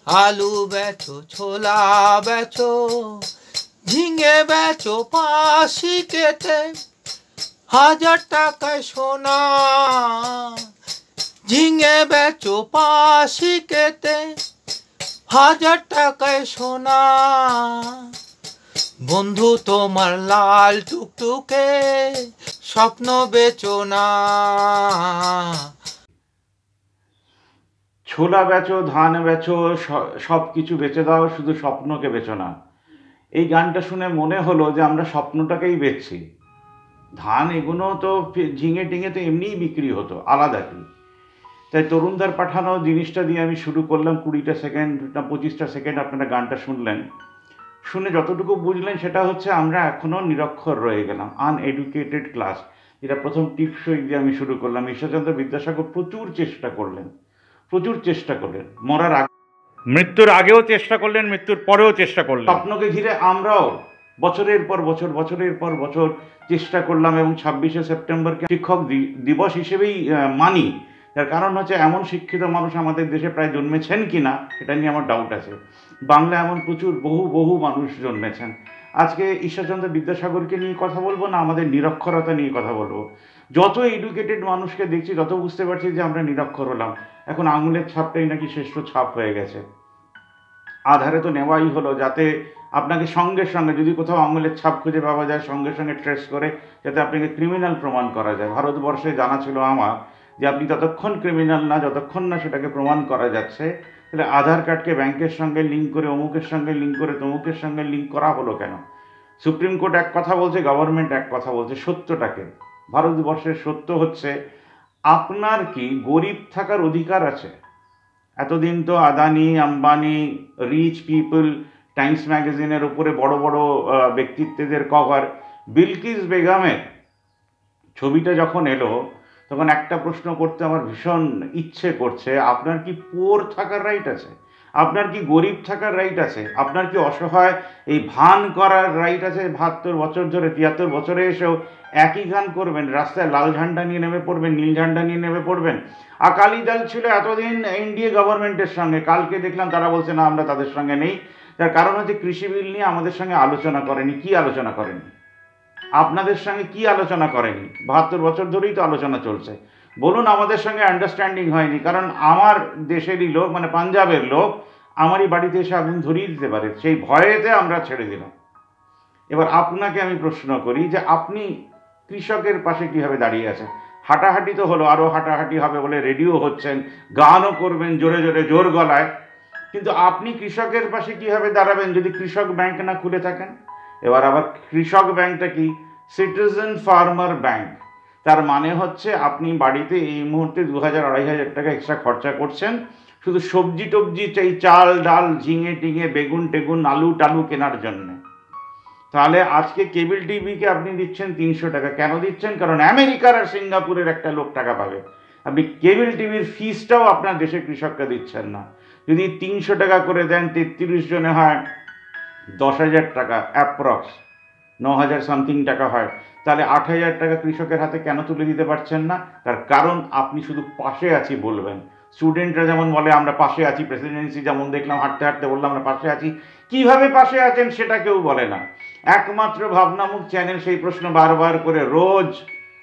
আলু বেচো, ছোলা বেচো, ঝিঙে বেচো ৫০ কেটে, ১০০০ টাকায় সোনা। ঝিঙে বেচো ৫০ কেটে, ১০০০ টাকায় সোনা। বন্ধু তোমার লাল টুকটুকে স্বপ্ন বেচো না। ছোলা বেচো, ধান বেচো, সব কিছু বেচে দাও, শুধু স্বপ্নকে বেচো না। এই গানটা শুনে মনে হলো যে আমরা স্বপ্নটাকেই বেচছি। ধান এগুলো তো ঝিঙে টিঙে তো এমনিই বিক্রি হতো, আলাদা কি। তাই তরুণদার পাঠানো জিনিসটা দিয়ে আমি শুরু করলাম। ২০টা সেকেন্ড না ২৫টা সেকেন্ড আপনারা গানটা শুনলেন। শুনে যতটুকু বুঝলেন সেটা হচ্ছে আমরা এখনও নিরক্ষর রয়ে গেলাম, আনএডুকেটেড ক্লাস। যেটা প্রথম টিপসই দিয়ে আমি শুরু করলাম। ঈশ্বরচন্দ্র বিদ্যাসাগর প্রচুর চেষ্টা করলেন, মরার আগে, মৃত্যুর আগেও চেষ্টা করলেন, মৃত্যুর পরেও চেষ্টা করলেন। স্বপ্নকে ঘিরে আমরাও বছরের পর বছর চেষ্টা করলাম এবং ২৬শে সেপ্টেম্বরকে শিক্ষক দিবস হিসেবেই মানি। তার কারণ হচ্ছে এমন শিক্ষিত মানুষ আমাদের দেশে প্রায় জন্মেছেন কি না সেটা নিয়ে আমার ডাউট আছে। বাংলা এমন প্রচুর বহু মানুষ জন্মেছেন। আজকে ঈশ্বরচন্দ্র বিদ্যাসাগরকে নিয়ে কথা বলবো না আমাদের নিরক্ষরতা নিয়ে কথা বলবো। যত এডুকেটেড মানুষকে দেখছি তত বুঝতে পারছি যে আমরা নিরক্ষর হলাম। এখন আঙুলের ছাপটাই নাকি শ্রেষ্ঠ ছাপ হয়ে গেছে। আধারে তো নেওয়াই হলো যাতে আপনাকে সঙ্গে সঙ্গে যদি কোথাও আঙুলের ছাপ খুঁজে পাওয়া যায় সঙ্গে সঙ্গে ট্রেস করে যাতে আপনাকে ক্রিমিনাল প্রমাণ করা যায়। ভারতবর্ষে জানা ছিল আমার যে আপনি ততক্ষণ ক্রিমিনাল না যতক্ষণ না সেটাকে প্রমাণ করা যাচ্ছে। তাহলে আধার কার্ডকে ব্যাংকের সঙ্গে লিঙ্ক করে অমুকের সঙ্গে লিঙ্ক করে তমুকের সঙ্গে লিঙ্ক করা হলো কেন? সুপ্রিম কোর্ট এক কথা বলছে, গভর্নমেন্ট এক কথা বলছে। সত্যটাকে, ভারতবর্ষের সত্য হচ্ছে আপনার কি গরিব থাকার অধিকার আছে? এতদিন তো Adani, Ambani, rich people, Times ম্যাগাজিনের উপরে বড় বড় ব্যক্তিত্বদের কভার। বিলকিস বেগমের ছবিটা যখন এলো তখন একটা প্রশ্ন করতে আমার ভীষণ ইচ্ছে করছে, আপনার কি পুয়োর থাকার রাইট আছে? আপনার কি গরিব থাকার রাইট আছে? আপনার কি অসহায় এই ভান করার রাইট আছে? ৭২ বছর ধরে ৭৩ বছরে এসেও একই গান করবেন, রাস্তায় লাল ঝান্ডা নিয়ে নেমে পড়বেন, নীল ঝান্ডা নিয়ে নেমে পড়বেন। আকালি দল ছিল এতদিন এনডিএ গভর্নমেন্টের সঙ্গে, কালকে দেখলাম তারা বলছে না আমরা তাদের সঙ্গে নেই। তার কারণ হচ্ছে কৃষি বিল নিয়ে আমাদের সঙ্গে আলোচনা করেনি। কি আলোচনা করেনি? আপনাদের সঙ্গে কি আলোচনা করেনি? ৭২ বছর ধরেই তো আলোচনা চলছে। বলুন আমাদের সঙ্গে আন্ডারস্ট্যান্ডিং হয়নি, কারণ আমার দেশেরই লোক মানে পাঞ্জাবের লোক আমারই বাড়িতে এসে আগুন ধরিয়ে দিতে পারে, সেই ভয়েতে আমরা ছেড়ে দিলাম। এবার আপনাকে আমি প্রশ্ন করি যে আপনি কৃষকের পাশে কীভাবে দাঁড়িয়ে আছেন? হাঁটাহাঁটি তো হলো, আরও হাঁটাহাঁটি হবে বলে রেডিও হচ্ছেন, গানও করবেন জোরে জোরে জোর গলায়, কিন্তু আপনি কৃষকের পাশে কীভাবে দাঁড়াবেন যদি কৃষক ব্যাংক না খুলে থাকেন? এবার আবার কৃষক ব্যাংকটা কি? Citizen farmer bank. তার মানে হচ্ছে আপনি বাড়িতে এই মুহূর্তে ২,০০০-২,৫০০ টাকা এক্সট্রা খরচা করছেন শুধু সবজি টবজি চাই, চাল ডাল ঝিঙে টিঙে বেগুন টেগুন আলু টালু কেনার জন্যে। তাহলে আজকে কেবল টিভিকে আপনি দিচ্ছেন ৩০০ টাকা। কেন দিচ্ছেন? কারণ আমেরিকার আর সিঙ্গাপুরের একটা লোক টাকা পাবে। আপনি কেবল টিভির ফিসটাও আপনার দেশের কৃষককে দিচ্ছেন না। যদি ৩০০ টাকা করে দেন ৩৩ জনে হয় ১০,০০০ টাকা, অ্যাপ্রক্স ৯,০০০ সামথিং টাকা হয়। তাহলে ৮,০০০ টাকা কৃষকের হাতে কেন তুলে দিতে পারছেন না? তার কারণ আপনি শুধু পাশে আছি বলবেন। স্টুডেন্টরা যেমন বলে আমরা পাশে আছি, প্রেসিডেন্সি যেমন দেখলাম হাঁটতে হাঁটতে বললাম আমরা পাশে আছি, কিভাবে পাশে আছেন সেটা কেউ বলে না। একমাত্র ভাবনামুখ চ্যানেল সেই প্রশ্ন বারবার করে রোজ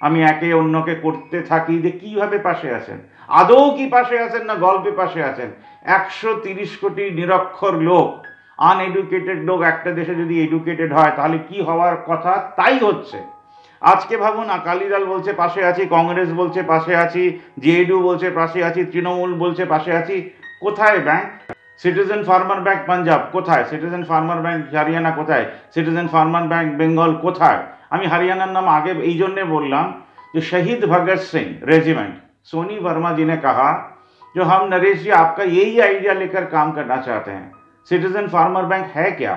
আমি একে অন্যকে করতে থাকি যে কীভাবে পাশে আছেন। আদৌ কি পাশে আছেন না গল্পে পাশে আছেন? ১৩০ কোটি নিরক্ষর লোক, আনএডুকেটেড লোক একটা দেশে যদি এডুকেটেড হয় তাহলে কি হওয়ার কথা তাই হচ্ছে। আজকে ভাবুন আকালি দল বলছে পাশে আছি, কংগ্রেস বলছে পাশে আছি, জেডু বলছে পাশে আছি, তৃণমূল বলছে পাশে আছি। কোথায় bank? Citizen farmer bank Punjab কোথায়? সিটিজেন ফার্মার ব্যাংক হরিয়ানা কোথায়? সিটিজেন ফার্মার ব্যাংক বেঙ্গল কোথায়? আমি हरियाणा नाम आगे এই জন্যে বললাম যে शहीद भगत सिंह रेजिमेंट सोनी वर्मा जी ने कहा जो हम नरेश जी आपका यही आइडिया लेकर काम करना चाहते हैं। सिटीजन फार्मर बैंक है क्या?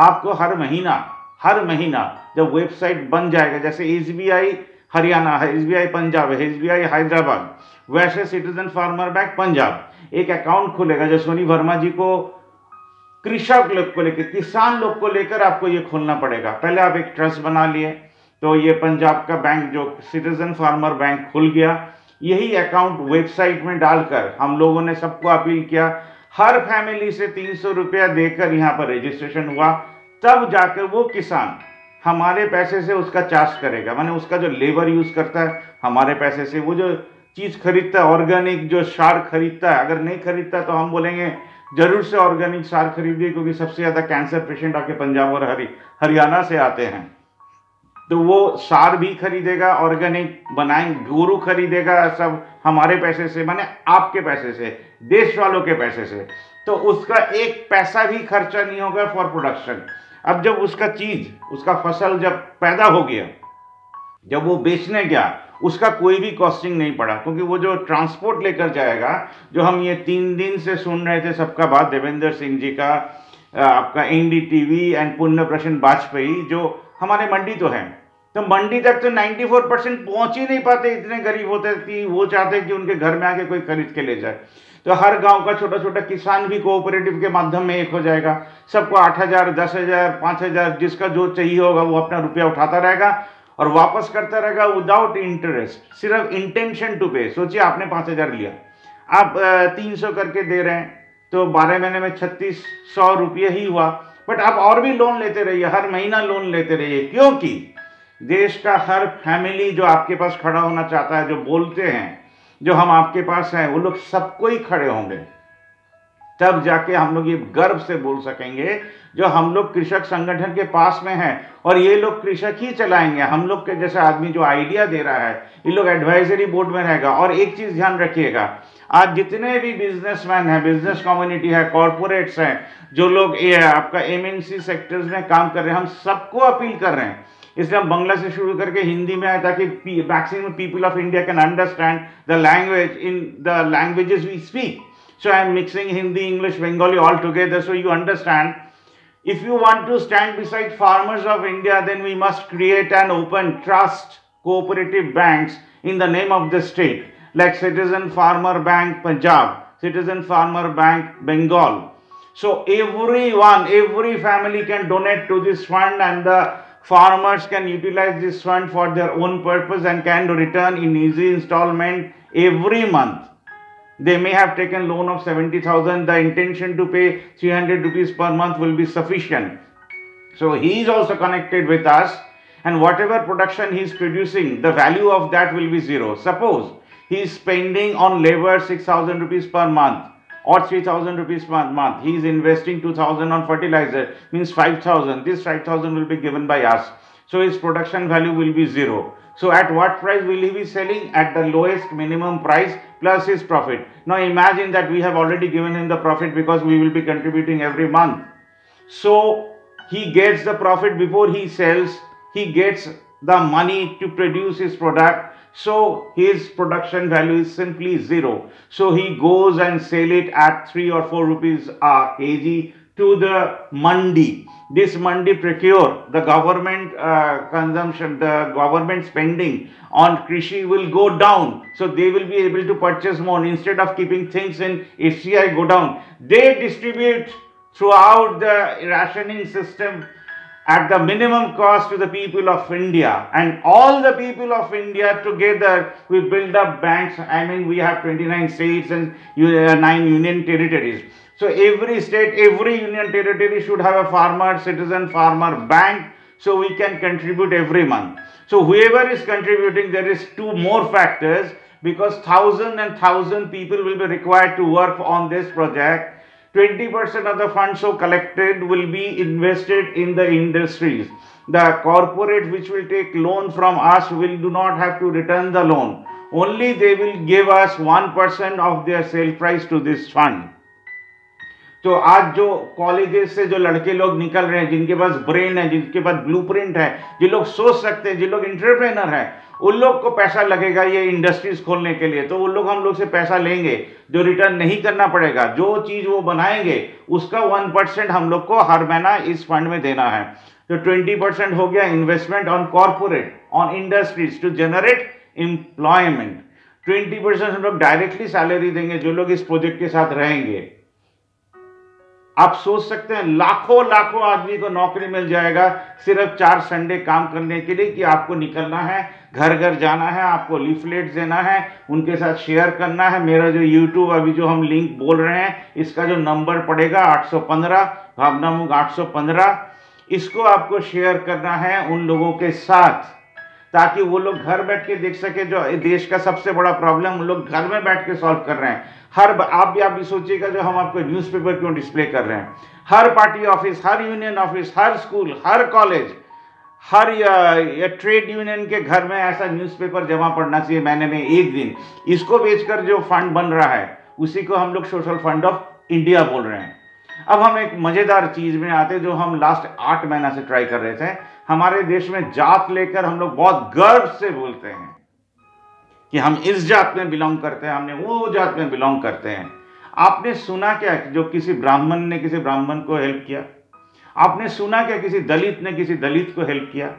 आपको हर महीना जब वेबसाइट बन जाएगा, जैसे SBI हरियाणा है, SBI पंजाब है, SBI हैदराबाद, वैसे सिटीजन फार्मर बैंक पंजाब एक अकाउंट खुलेगा जो सोनी वर्मा जी को कृषक लोग को लेकर, किसान लोग को लेकर आपको ये खोलना पड़ेगा। पहले आप एक ट्रस्ट बना लिए तो ये पंजाब का बैंक जो सिटीजन फार्मर बैंक खुल गया। यही अकाउंट वेबसाइट में डालकर हम लोगों ने सबको अपील किया हर फैमिली से 300 रुपया देकर यहाँ पर रजिस्ट्रेशन हुआ, तब जाकर वो किसान हमारे पैसे से उसका चार्ज करेगा, माने उसका जो लेबर यूज करता है हमारे पैसे से, वो जो चीज खरीदता है ऑर्गेनिक जो सार खरीदता है, अगर नहीं खरीदता तो हम बोलेंगे जरूर से ऑर्गेनिक सार खरीदिए, क्योंकि सबसे ज्यादा कैंसर पेशेंट आपके पंजाब और हरियाणा से आते हैं, तो वो सार भी खरीदेगा, ऑर्गेनिक बनाए गुरु खरीदेगा, सब हमारे पैसे से, माने आपके पैसे से, देश वालों के पैसे से, तो उसका एक पैसा भी खर्चा नहीं होगा फॉर प्रोडक्शन। अब जब उसका चीज, उसका फसल जब पैदा हो गया, जब वो बेचने गया, उसका कोई भी कॉस्टिंग नहीं पड़ा, क्योंकि वो जो ट्रांसपोर्ट लेकर जाएगा, जो हम ये 3 दिन से सुन रहे थे सबका बात, देवेंद्र सिंह जी का, आपका एनडीटीवी एंड पुण्य प्रश्न वाजपेयी, जो हमारे मंडी तो है, तो मंडी तक तो 94% पहुंच ही नहीं पाते, इतने गरीब होते कि वो चाहते कि उनके घर में आके कोई खरीद के ले जाए। तो हर गांव का छोटा छोटा किसान भी कोऑपरेटिव के माध्यम में एक हो जाएगा, सबको 8,000, 10,000, 5,000 जिसका जो चाहिए होगा वो अपना रुपया उठाता रहेगा और वापस करता रहेगा विदाउट इंटरेस्ट, सिर्फ इंटेंशन टू पे। सोचिए आपने 5,000 लिया, आप 300 करके दे रहे हैं, तो 12 महीने में 3,600 रुपये ही हुआ, बट आप और भी लोन लेते रहिए, हर महीना लोन लेते रहिए, क्योंकि देश का हर फैमिली जो आपके पास खड़ा होना चाहता है, जो बोलते हैं जो हम आपके पास हैं, वो लोग सबको ही खड़े होंगे, तब जाके हम लोग ये गर्व से बोल सकेंगे जो हम लोग कृषक संगठन के पास में हैं, और ये लोग कृषक ही चलाएंगे। हम लोग के जैसा आदमी जो आइडिया दे रहा है, ये लोग एडवाइजरी बोर्ड में रहेगा। और एक चीज ध्यान रखिएगा, आज जितने भी बिजनेसमैन हैं, बिजनेस कम्युनिटी है, कॉर्पोरेट्स हैं, जो लोग आपका एमएनसी सेक्टर्स में काम कर रहे हैं, हम सबको अपील कर रहे हैं, इसलिए हम बांग्ला से शुरू करके हिंदी में आए, ताकि maximum people of India can understand the language in the languages we speak. So I am mixing Hindi, English, Bengali all together so you understand. If you want to stand beside farmers of India, then we must create and open trust cooperative banks in the name of the state, like Citizen Farmer Bank Punjab, Citizen Farmer Bank Bengal. So everyone, every family can donate to this fund, and the farmers can utilize this fund for their own purpose and can return in easy installment every month. They may have taken loan of 70,000. The intention to pay 300 rupees per month will be sufficient. So he is also connected with us, and whatever production he is producing, the value of that will be zero. Suppose he is spending on labor 6,000 rupees per month or 3,000 rupees per month. He is investing 2,000 on fertilizer, means 5,000. This 5,000 will be given by us. So his production value will be zero. So at what price will he be selling? At the lowest minimum price plus his profit. Now imagine that we have already given him the profit because we will be contributing every month. So he gets the profit before he sells. He gets the money to produce his product. So his production value is simply zero. So he goes and sell it at 3 or 4 rupees a kg to the mandi. This mandi procure the government consumption, the government spending on krishi will go down. So they will be able to purchase more. Instead of keeping things in FCI go down, they distribute throughout the rationing system at the minimum cost to the people of India. And all the people of India together, we build up banks. I mean, we have 29 states and 9 union territories. So every state, every union territory should have a farmer, citizen farmer bank, so we can contribute every month. So whoever is contributing, there is 2 more factors, because 1,000 and 1,000 people will be required to work on this project. 20% of the funds so collected will be invested in the industries. The corporate which will take loan from us will do not have to return the loan. Only they will give us 1% of their sale price to this fund. तो आज जो colleges से जो लड़के लोग निकल रहे हैं, जिनके पास ब्रेन है, जिनके पास ब्लूप्रिंट है, जिन लोग सोच सकते हैं, जिन लोग इंटरप्रेनर हैं, उन लोग को पैसा लगेगा ये इंडस्ट्रीज खोलने के लिए, तो उन लोग हम लोग से पैसा लेंगे, जो रिटर्न नहीं करना पड़ेगा। जो चीज वो बनाएंगे उसका 1% हम लोग को हर महीना इस फंड में देना है। तो 20% हो गया investment on corporate, on industries to generate employment. 20% हम लोग डायरेक्टली सैलरी देंगे जो लोग इस प्रोजेक्ट के साथ रहेंगे। आप सोच सकते हैं लाखों लाखों आदमी को नौकरी मिल जाएगा सिर्फ 4 संडे काम करने के लिए कि आपको निकलना है, घर घर जाना है, आपको लीफलेट देना है, उनके साथ शेयर करना है। मेरा जो यूट्यूब अभी जो हम लिंक बोल रहे हैं इसका जो नंबर पड़ेगा 815 भावनामुख 815, इसको आपको शेयर करना है उन लोगों के साथ ताकि वो लोग घर बैठ के देख सके। जो देश का सबसे बड़ा प्रॉब्लम वो लोग घर में बैठ के सॉल्व कर रहे हैं। आप भी सोचिएगा जो हम आपको न्यूज़पेपर क्यों डिस्प्ले कर रहे हैं, हर पार्टी ऑफिस, हर यूनियन ऑफिस, हर स्कूल, हर कॉलेज, हर ट्रेड यूनियन के घर में ऐसा न्यूज़पेपर जमा पड़ना चाहिए महीने में एक दिन। इसको बेचकर जो फंड बन रहा है उसी को हम लोग सोशल फंड ऑफ इंडिया बोल रहे हैं। अब हम एक मजेदार चीज में आते जो हम लास्ट 8 महीना से ट्राई कर रहे थे। हमारे देश में जात लेकर हम लोग बहुत गर्व से बोलते हैं कि हम इस जात में बिलोंग करते हैं, हमने वो जात में बिलोंग करते हैं। आपने सुना क्या जो किसी ब्राह्मण ने किसी ब्राह्मण को हेल्प किया? आपने सुना क्या किसी दलित ने किसी दलित को हेल्प किया?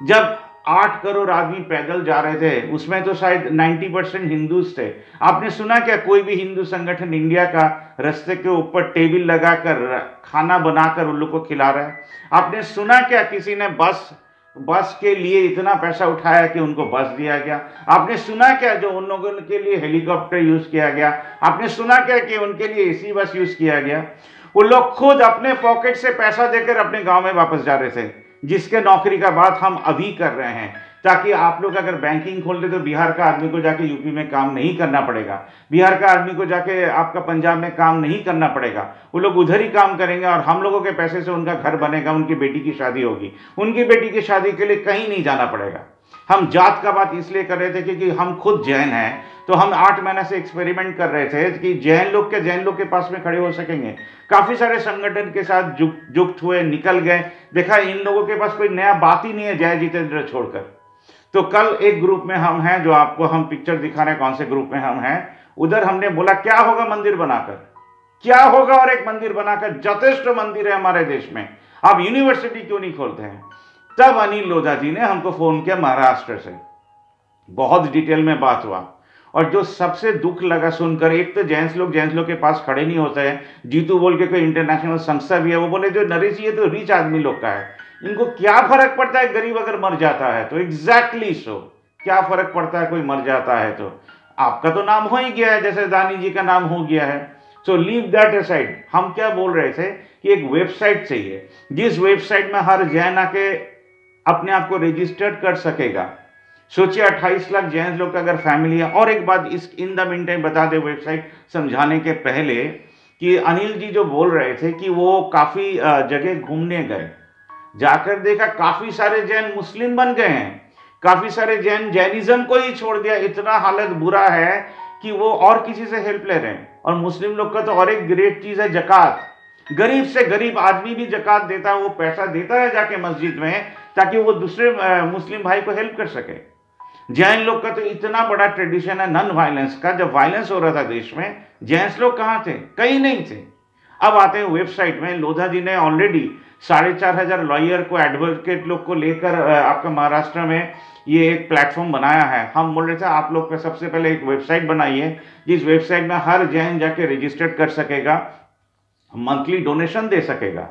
जब 8 करोड़ आदमी पैदल जा रहे थे उसमें तो शायद 90% हिंदूज थे। आपने सुना क्या कोई भी हिंदू संगठन इंडिया का रास्ते के ऊपर टेबल लगाकर खाना बनाकर उन लोग को खिला रहा है? आपने सुना क्या किसी ने बस के लिए इतना पैसा उठाया कि उनको बस दिया गया? आपने सुना क्या जो उन लोगों के लिए हेलीकॉप्टर यूज किया गया? आपने सुना क्या कि उनके लिए एसी बस यूज किया गया? वो लोग खुद अपने पॉकेट से पैसा देकर अपने गांव में वापस जा रहे थे, जिसके नौकरी का बात हम अभी कर रहे हैं, ताकि आप लोग अगर बैंकिंग खोल दे तो बिहार का आदमी को जाके यूपी में काम नहीं करना पड़ेगा, बिहार का आदमी को जाके आपका पंजाब में काम नहीं करना पड़ेगा। वो लोग उधर ही काम करेंगे और हम लोगों के पैसे से उनका घर बनेगा, उनकी बेटी की शादी होगी, उनकी बेटी की शादी के लिए कहीं नहीं जाना पड़ेगा। हम जात का बात इसलिए कर रहे थे क्योंकि हम खुद जैन हैं, तो हम 8 महीने से एक्सपेरिमेंट कर रहे थे कि जैन लोग के पास में खड़े हो सकेंगे। काफी सारे संगठन के साथ जुक्त हुए, निकल गए, देखा इन लोगों के पास कोई नया बात ही नहीं है जय जितेंद्र छोड़कर। तो कल एक ग्रुप में हम हैं, जो आपको हम पिक्चर दिखा रहे हैं कौन से ग्रुप में हम हैं, उधर हमने बोला क्या होगा मंदिर बनाकर, क्या होगा, और एक मंदिर बनाकर, जथेष्ट मंदिर है हमारे देश में, आप यूनिवर्सिटी क्यों नहीं खोलते हैं? तब अनिल लोधा जी ने हमको फोन किया महाराष्ट्र से, बहुत डिटेल में बात हुआ। और जो सबसे दुख लगा सुनकर, एक तो जेंट्स लोग के पास खड़े नहीं होते हैं, जीतू बोल के कोई इंटरनेशनल संस्था भी है, वो बोले जो नरेश ये तो रिच आदमी लोग का है, इनको क्या फर्क पड़ता है गरीब अगर मर जाता है तो? एग्जैक्टली सो, क्या फर्क पड़ता है कोई मर जाता है तो? आपका तो नाम हो ही गया है, जैसे दानी जी का नाम हो गया है। So leave that aside. हम क्या बोल रहे थे कि एक वेबसाइट चाहिए, जिस वेबसाइट में हर जैन आके अपने आप को रजिस्टर्ड कर सकेगा। सोचिए 28 लाख जैन लोग का अगर फैमिली है। और एक बात इस इन द मीन टाइम बता दे वेबसाइट समझाने के पहले, कि अनिल जी जो बोल रहे थे कि वो काफी जगह घूमने गए, जाकर देखा काफी सारे जैन मुस्लिम बन गए हैं, काफी सारे जैन जैनिज्म को ही छोड़ दिया, इतना हालत बुरा है कि वो और किसी से हेल्प ले रहे हैं। और मुस्लिम लोग का तो और एक ग्रेट चीज है जकात, गरीब से गरीब आदमी भी जकात देता है, वो पैसा देता है जाके मस्जिद में ताकि वो दूसरे मुस्लिम भाई को हेल्प कर सके। जैन लोग का तो इतना बड़ा ट्रेडिशन है नॉन वायलेंस का। जब वायलेंस हो रहा था देश में, जैन लोग कहाँ थे? कहीं नहीं थे। अब आते हैं वेबसाइट में, लोधा जी ने ऑलरेडी 4,500 लॉयर को, एडवोकेट लोग को लेकर आपका महाराष्ट्र में ये एक प्लेटफॉर्म बनाया है। हम बोल रहे थे आप लोग का सबसे पहले एक वेबसाइट बनाइए, जिस वेबसाइट में हर जैन जाके रजिस्टर्ड कर सकेगा, मंथली डोनेशन दे सकेगा,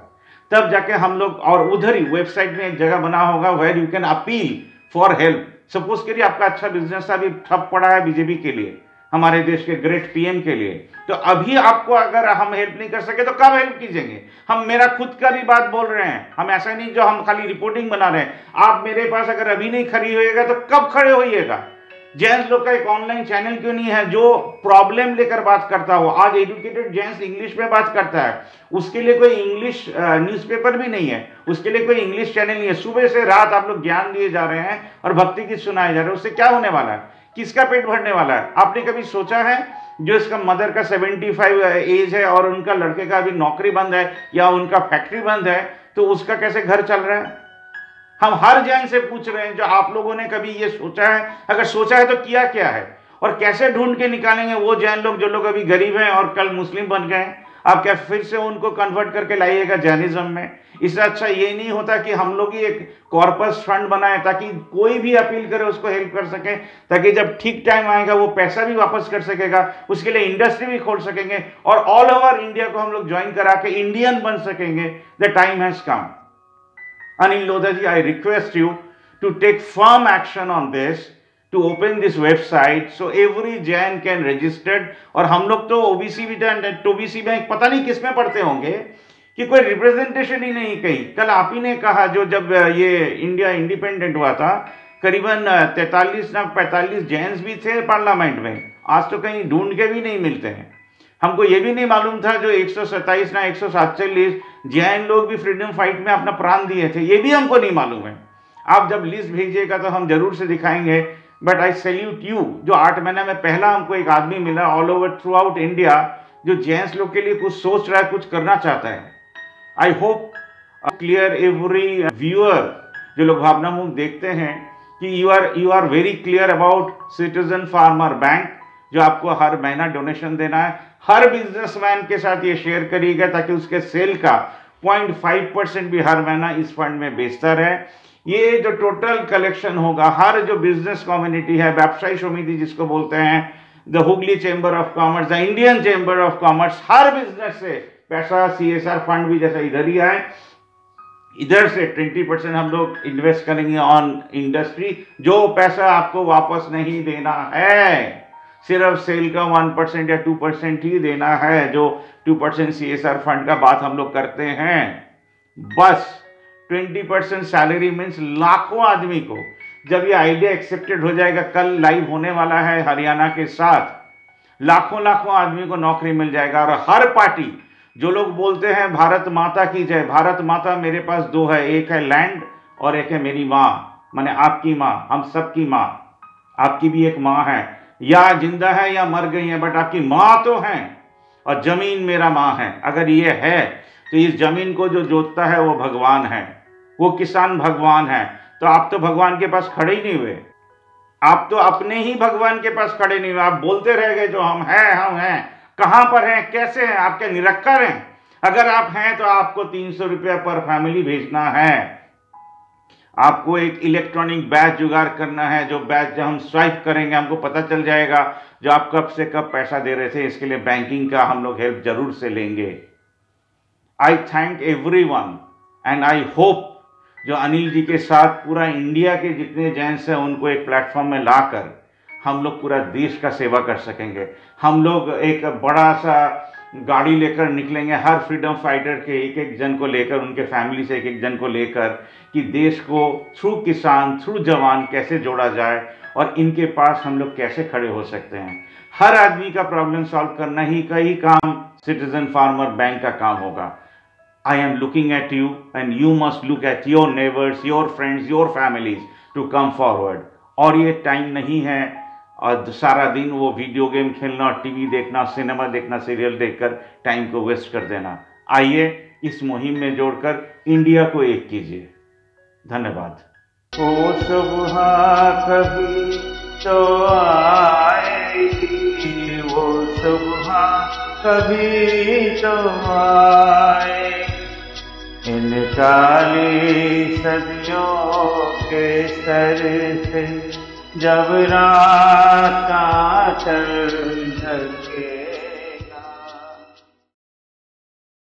तब जाके हम लोग, और उधर ही वेबसाइट में एक जगह बना होगा where you can appeal for help. Suppose करिए आपका अच्छा बिजनेस अभी ठप पड़ा है बीजेपी के लिए, हमारे देश के ग्रेट पीएम के लिए, तो अभी आपको अगर हम हेल्प नहीं कर सके तो कब हेल्प कीजिएंगे? हम मेरा खुद का भी बात बोल रहे हैं, हम ऐसा नहीं जो हम खाली रिपोर्टिंग बना रहे हैं। आप मेरे पास अगर अभी नहीं खड़ी होइएगा तो कब खड़े होइएगा? जेंट्स लोग का एक ऑनलाइन चैनल क्यों नहीं है जो प्रॉब्लम लेकर बात करता हो? आज एजुकेटेड जेंट्स इंग्लिश में बात करता है, उसके लिए कोई इंग्लिश न्यूज़पेपर भी नहीं है, उसके लिए कोई इंग्लिश चैनल नहीं है। सुबह से रात आप लोग ज्ञान दिए जा रहे हैं और भक्ति गीत सुनाए जा रहे हैं, उससे क्या होने वाला है? किसका पेट भरने वाला है? आपने कभी सोचा है जो इसका मदर का 75 एज है और उनका लड़के का अभी नौकरी बंद है या उनका फैक्ट्री बंद है, तो उसका कैसे घर चल रहा है? हम हर जैन से पूछ रहे हैं, जो आप लोगों ने कभी ये सोचा है? अगर सोचा है तो किया क्या है? और कैसे ढूंढ के निकालेंगे वो जैन लोग जो लोग अभी गरीब हैं और कल मुस्लिम बन गए हैं? आप क्या फिर से उनको कन्वर्ट करके लाइएगा जैनिज्म में? इससे अच्छा ये नहीं होता कि हम लोग ही एक कॉर्पस फंड बनाए ताकि कोई भी अपील करे उसको हेल्प कर सके, ताकि जब ठीक टाइम आएगा वो पैसा भी वापस कर सकेगा, उसके लिए इंडस्ट्री भी खोल सकेंगे और ऑल ओवर इंडिया को हम लोग ज्वाइन करा के इंडियन बन सकेंगे। The time has come. Anil Lodha ji, I request you to take firm action on this, to open this website so every Jain can register। और हम लोग तो ओबीसी में पता नहीं किस में पढ़ते होंगे कि कोई रिप्रेजेंटेशन ही नहीं कहीं। कल आप ही ने कहा जो जब ये इंडिया इंडिपेंडेंट हुआ था करीबन 43-45 जैन्स भी थे पार्लियामेंट में, आज तो कहीं ढूंढ के भी नहीं मिलते हैं। हमको ये भी नहीं मालूम था जो 127 ना 147 जैन लोग भी फ्रीडम फाइट में अपना प्राण दिए थे, ये भी हमको नहीं मालूम है। आप जब लिस्ट भेजिएगा तो हम जरूर से दिखाएंगे। बट आई सैल्यूट यू, जो 8 महीने में पहला हमको एक आदमी मिला all over through out India जो जैन्स लोग के लिए कुछ सोच रहा है, कुछ करना चाहता है। I hope clear every viewer जो लोग भावनामुख देखते हैं कि you are very clear about citizen farmer bank, जो आपको हर महीना डोनेशन देना है। हर बिजनेसमैन के साथ ये शेयर करिएगा ताकि उसके सेल का 0.5% भी हर महीना इस फंड में बेचता रहे। ये जो टोटल कलेक्शन होगा, हर जो बिजनेस कम्युनिटी है, व्यवसायी समिति जिसको बोलते हैं, the Hooghly chamber of commerce, the Indian chamber of commerce, her business से पैसा CSR फंड भी जैसा इधर ही आए, इधर से 20% हम लोग इन्वेस्ट करेंगे ऑन इंडस्ट्री। जो पैसा आपको वापस नहीं देना है, सिर्फ सेल का 1% या 2% ही देना है। जो 2% CSR फंड का बात हम लोग करते हैं, बस 20% सैलरी मीन्स लाखों आदमी को। जब ये आइडिया एक्सेप्टेड हो जाएगा, कल लाइव होने वाला है हरियाणा के साथ, लाखों आदमी को नौकरी मिल जाएगा। और हर पार्टी जो लोग बोलते हैं भारत माता की जय, भारत माता मेरे पास 2 है, एक है लैंड और एक है मेरी माँ, माने आपकी माँ, हम सबकी माँ। आपकी भी एक माँ है, या जिंदा है या मर गई है, बट आपकी माँ तो है। और जमीन मेरा माँ है। अगर ये है तो इस जमीन को जो जोतता है वो भगवान है, वो किसान भगवान है। तो आप तो भगवान के पास खड़े ही नहीं हुए, आप तो अपने ही भगवान के पास खड़े नहीं हुए। आप बोलते रह गए जो हम हैं, कहां पर हैं, कैसे हैं, आप क्या निरक्कर हैं? अगर आप हैं तो आपको 300 रुपया पर फैमिली भेजना है। आपको एक इलेक्ट्रॉनिक बैच जुगाड़ करना है, जो बैच जब हम स्वाइप करेंगे हमको पता चल जाएगा जो आप कब से कब पैसा दे रहे थे। इसके लिए बैंकिंग का हम लोग हेल्प जरूर से लेंगे। आई thank everyone and I hope जो अनिल जी के साथ पूरा इंडिया के जितने जैन्स हैं उनको एक प्लेटफॉर्म में लाकर हम लोग पूरा देश का सेवा कर सकेंगे। हम लोग एक बड़ा सा गाड़ी लेकर निकलेंगे, हर फ्रीडम फाइटर के एक जन को लेकर, उनके फैमिली से एक जन को लेकर, कि देश को थ्रू किसान थ्रू जवान कैसे जोड़ा जाए और इनके पास हम लोग कैसे खड़े हो सकते हैं। हर आदमी का प्रॉब्लम सॉल्व करना ही का ही काम सिटीजन फार्मर बैंक का काम होगा। I am looking at you and you must look at your neighbors, your friends, your families to come forward। और ये टाइम नहीं है और सारा दिन वो वीडियो गेम खेलना, टीवी देखना, सिनेमा देखना, सीरियल देखकर टाइम को वेस्ट कर देना। आइए इस मुहिम में जोड़कर इंडिया को एक कीजिए। धन्यवाद। वो सुबह कभी तो आएगी, वो सुबह कभी तो आए, इन काली सदियों के सर से जब रात आंचल ढके।